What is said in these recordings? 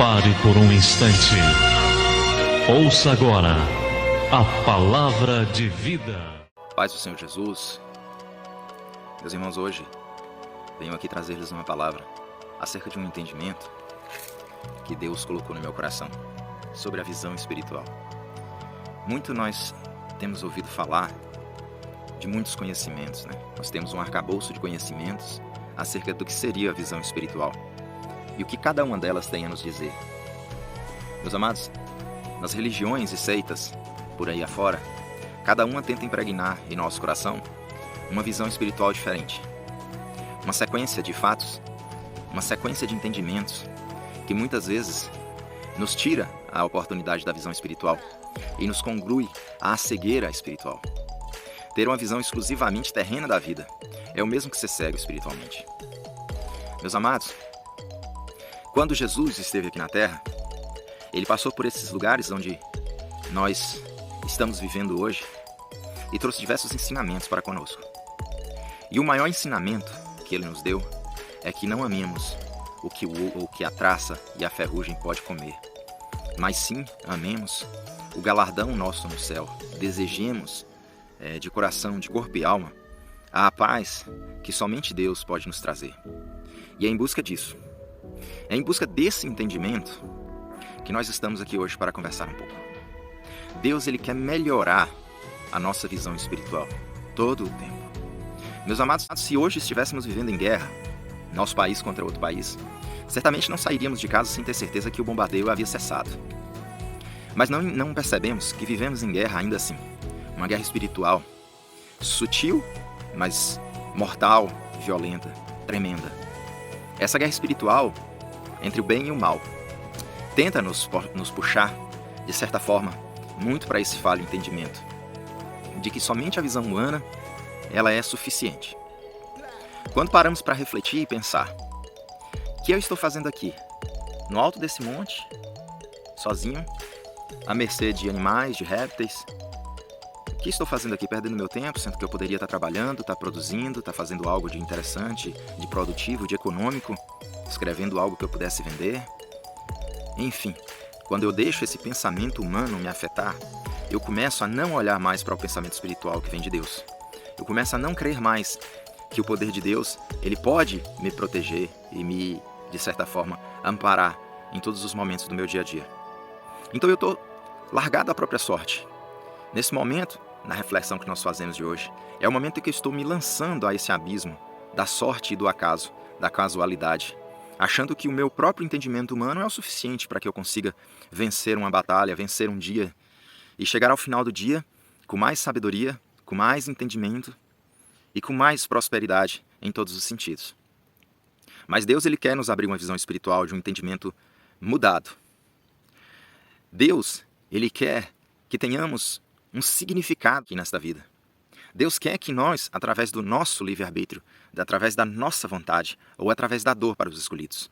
Pare por um instante. Ouça agora a palavra de vida. Paz do Senhor Jesus. Meus irmãos, hoje venho aqui trazer-lhes uma palavra acerca de um entendimento que Deus colocou no meu coração sobre a visão espiritual. Muito nós temos ouvido falar de muitos conhecimentos, né? Nós temos um arcabouço de conhecimentos acerca do que seria a visão espiritual e o que cada uma delas tem a nos dizer. Meus amados, nas religiões e seitas por aí afora, cada uma tenta impregnar em nosso coração uma visão espiritual diferente. Uma sequência de fatos, uma sequência de entendimentos que muitas vezes nos tira a oportunidade da visão espiritual e nos congrui à cegueira espiritual. Ter uma visão exclusivamente terrena da vida é o mesmo que ser cego espiritualmente. Meus amados, quando Jesus esteve aqui na Terra, Ele passou por esses lugares onde nós estamos vivendo hoje e trouxe diversos ensinamentos para conosco. E o maior ensinamento que Ele nos deu é que não amemos o que a traça e a ferrugem pode comer, mas sim amemos o galardão nosso no céu. Desejemos de coração, de corpo e alma, a paz que somente Deus pode nos trazer. E é em busca disso, é em busca desse entendimento que nós estamos aqui hoje para conversar um pouco. Deus, Ele quer melhorar a nossa visão espiritual todo o tempo. Meus amados, se hoje estivéssemos vivendo em guerra, nosso país contra outro país, certamente não sairíamos de casa sem ter certeza que o bombardeio havia cessado. Mas não percebemos que vivemos em guerra ainda assim. Uma guerra espiritual, sutil, mas mortal, violenta, tremenda. Essa guerra espiritual, entre o bem e o mal, tenta nos puxar, de certa forma, muito para esse falho entendimento, de que somente a visão humana, ela é suficiente. Quando paramos para refletir e pensar, o que eu estou fazendo aqui? No alto desse monte, sozinho, à mercê de animais, de répteis? O que estou fazendo aqui? Perdendo meu tempo, sendo que eu poderia estar trabalhando, estar produzindo, estar fazendo algo de interessante, de produtivo, de econômico, escrevendo algo que eu pudesse vender. Enfim, quando eu deixo esse pensamento humano me afetar, eu começo a não olhar mais para o pensamento espiritual que vem de Deus. Eu começo a não crer mais que o poder de Deus, ele pode me proteger e me, de certa forma, amparar em todos os momentos do meu dia a dia. Então eu estou largado à própria sorte. Nesse momento, na reflexão que nós fazemos de hoje, é o momento em que eu estou me lançando a esse abismo da sorte e do acaso, da casualidade, achando que o meu próprio entendimento humano é o suficiente para que eu consiga vencer uma batalha, vencer um dia e chegar ao final do dia com mais sabedoria, com mais entendimento e com mais prosperidade em todos os sentidos. Mas Deus, Ele quer nos abrir uma visão espiritual de um entendimento mudado. Deus, Ele quer que tenhamos um significado aqui nesta vida. Deus quer que nós, através do nosso livre-arbítrio, através da nossa vontade, ou através da dor para os escolhidos,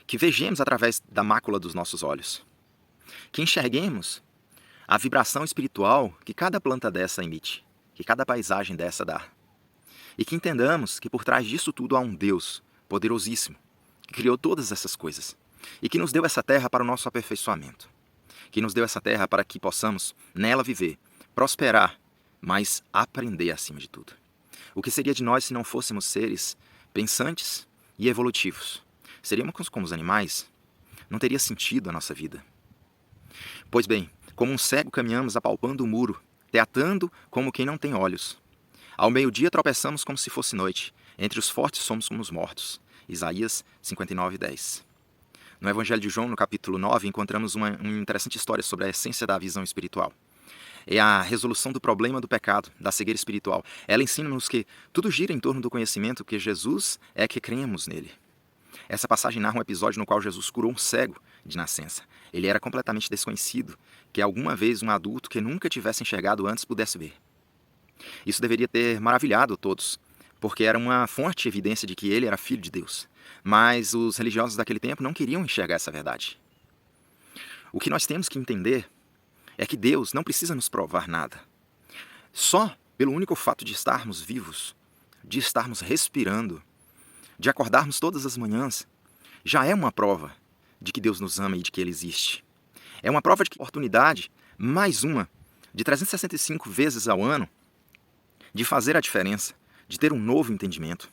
que vejamos através da mácula dos nossos olhos, que enxerguemos a vibração espiritual que cada planta dessa emite, que cada paisagem dessa dá, e que entendamos que por trás disso tudo há um Deus poderosíssimo, que criou todas essas coisas, e que nos deu essa terra para o nosso aperfeiçoamento, que nos deu essa terra para que possamos nela viver, prosperar, mas aprender acima de tudo. O que seria de nós se não fôssemos seres pensantes e evolutivos? Seríamos como os animais? Não teria sentido a nossa vida. Pois bem, como um cego caminhamos apalpando o muro, teatando como quem não tem olhos. Ao meio-dia tropeçamos como se fosse noite, entre os fortes somos como os mortos. Isaías 59:10. No Evangelho de João, no capítulo 9, encontramos uma interessante história sobre a essência da visão espiritual. É a resolução do problema do pecado, da cegueira espiritual. Ela ensina-nos que tudo gira em torno do conhecimento que Jesus é que cremos nele. Essa passagem narra um episódio no qual Jesus curou um cego de nascença. Ele era completamente desconhecido, que alguma vez um adulto que nunca tivesse enxergado antes pudesse ver. Isso deveria ter maravilhado todos, porque era uma forte evidência de que ele era filho de Deus. Mas os religiosos daquele tempo não queriam enxergar essa verdade. O que nós temos que entender é que Deus não precisa nos provar nada. Só pelo único fato de estarmos vivos, de estarmos respirando, de acordarmos todas as manhãs, já é uma prova de que Deus nos ama e de que Ele existe. É uma prova de que oportunidade, mais uma, de 365 vezes ao ano, de fazer a diferença, de ter um novo entendimento.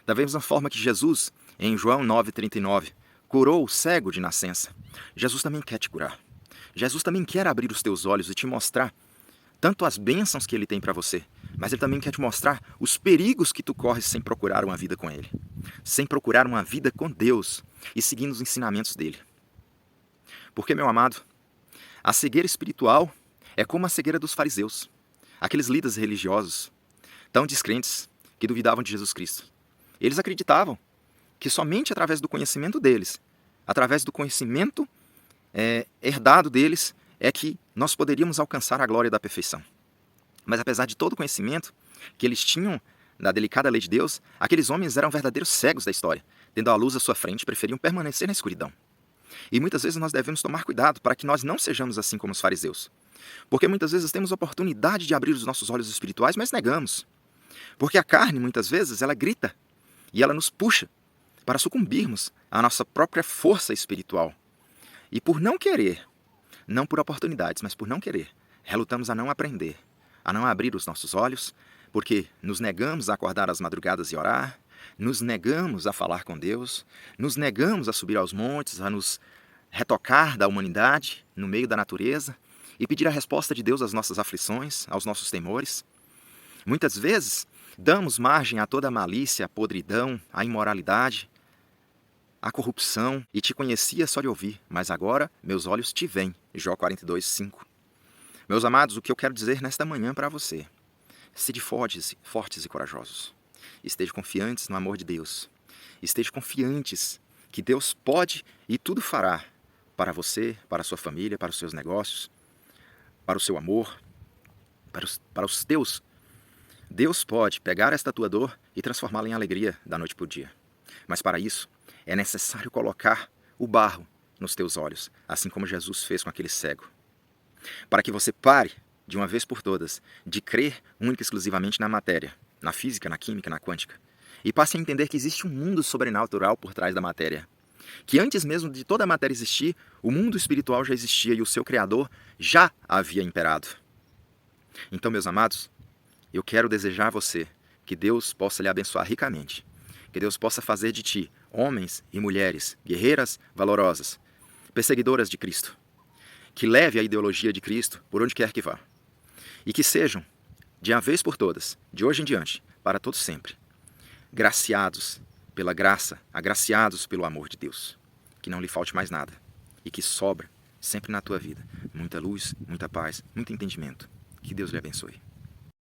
Da mesma forma que Jesus, em João 9,39, curou o cego de nascença, Jesus também quer te curar. Jesus também quer abrir os teus olhos e te mostrar tanto as bênçãos que Ele tem para você, mas Ele também quer te mostrar os perigos que tu corres sem procurar uma vida com Ele, sem procurar uma vida com Deus e seguindo os ensinamentos dEle. Porque, meu amado, a cegueira espiritual é como a cegueira dos fariseus, aqueles líderes religiosos, tão descrentes, que duvidavam de Jesus Cristo. Eles acreditavam que somente através do conhecimento deles, através do conhecimento herdado deles, é que nós poderíamos alcançar a glória da perfeição. Mas apesar de todo o conhecimento que eles tinham da delicada lei de Deus, aqueles homens eram verdadeiros cegos da história. Tendo a luz à sua frente, preferiam permanecer na escuridão. E muitas vezes nós devemos tomar cuidado para que nós não sejamos assim como os fariseus. Porque muitas vezes temos a oportunidade de abrir os nossos olhos espirituais, mas negamos. Porque a carne, muitas vezes, ela grita e ela nos puxa para sucumbirmos à nossa própria força espiritual. E por não querer, não por oportunidades, mas por não querer, relutamos a não aprender, a não abrir os nossos olhos, porque nos negamos a acordar às madrugadas e orar, nos negamos a falar com Deus, nos negamos a subir aos montes, a nos retocar da humanidade no meio da natureza e pedir a resposta de Deus às nossas aflições, aos nossos temores. Muitas vezes damos margem a toda a malícia, a podridão, a imoralidade, a corrupção, e te conhecia só de ouvir, mas agora meus olhos te veem. Jó 42:5. Meus amados, o que eu quero dizer nesta manhã para você: sede fortes e corajosos. Estejam confiantes no amor de Deus. Estejam confiantes que Deus pode e tudo fará para você, para a sua família, para os seus negócios, para o seu amor, para os teus. Deus pode pegar esta tua dor e transformá-la em alegria da noite para o dia. Mas para isso, é necessário colocar o barro nos teus olhos, assim como Jesus fez com aquele cego. Para que você pare, de uma vez por todas, de crer única e exclusivamente na matéria, na física, na química, na quântica, e passe a entender que existe um mundo sobrenatural por trás da matéria. Que antes mesmo de toda a matéria existir, o mundo espiritual já existia e o seu Criador já havia imperado. Então, meus amados, eu quero desejar a você que Deus possa lhe abençoar ricamente, que Deus possa fazer de ti homens e mulheres, guerreiras valorosas, perseguidoras de Cristo, que leve a ideologia de Cristo por onde quer que vá, e que sejam, de uma vez por todas, de hoje em diante, para todos sempre, graciados pela graça, agraciados pelo amor de Deus, que não lhe falte mais nada, e que sobra sempre na tua vida muita luz, muita paz, muito entendimento. Que Deus lhe abençoe.